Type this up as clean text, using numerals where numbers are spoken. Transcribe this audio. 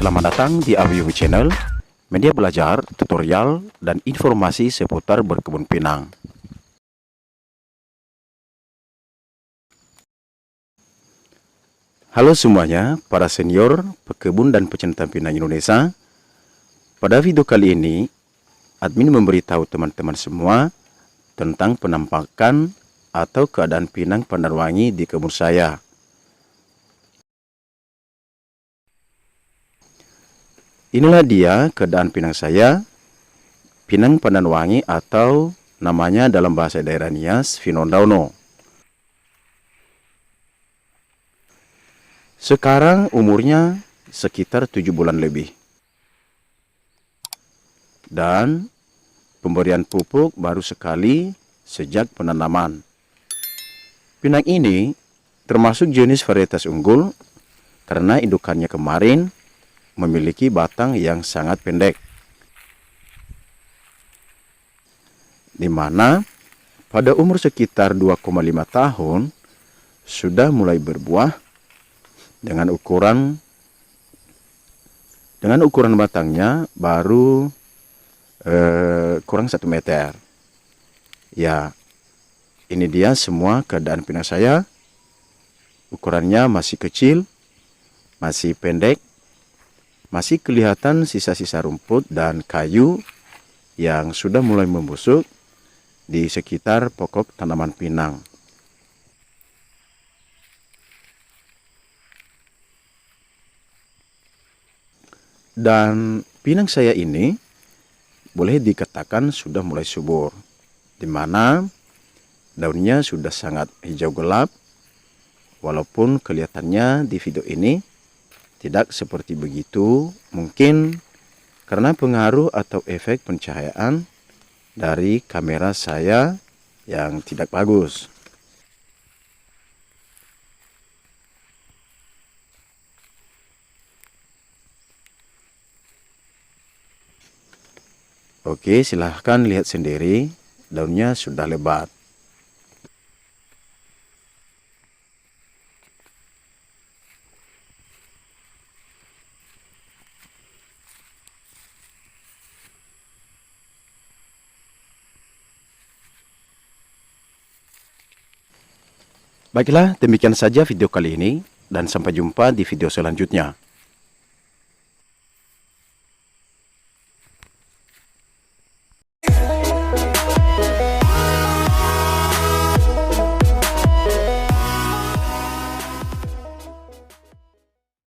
Selamat datang di Awiwi Channel, media belajar, tutorial, dan informasi seputar berkebun pinang. Halo semuanya, para senior, pekebun dan pecinta pinang Indonesia. Pada video kali ini, admin memberitahu teman-teman semua tentang penampakan atau keadaan pinang pandan wangi di kebun saya. Inilah dia keadaan pinang saya, pinang pandan wangi atau namanya dalam bahasa daerah Nias, Vinodauno. Sekarang umurnya sekitar 7 bulan lebih. Dan pemberian pupuk baru sekali sejak penanaman. Pinang ini termasuk jenis varietas unggul karena indukannya kemarin memiliki batang yang sangat pendek, di mana pada umur sekitar 2,5 tahun sudah mulai berbuah dengan ukuran batangnya baru kurang 1 meter. Ya, ini dia semua keadaan pinang saya. Ukurannya masih kecil, masih pendek, masih kelihatan sisa-sisa rumput dan kayu yang sudah mulai membusuk di sekitar pokok tanaman pinang. Dan pinang saya ini boleh dikatakan sudah mulai subur, di mana daunnya sudah sangat hijau gelap, walaupun kelihatannya di video ini tidak seperti begitu, mungkin karena pengaruh atau efek pencahayaan dari kamera saya yang tidak bagus. Oke, silahkan lihat sendiri, daunnya sudah lebat. Baiklah, demikian saja video kali ini, dan sampai jumpa di video selanjutnya.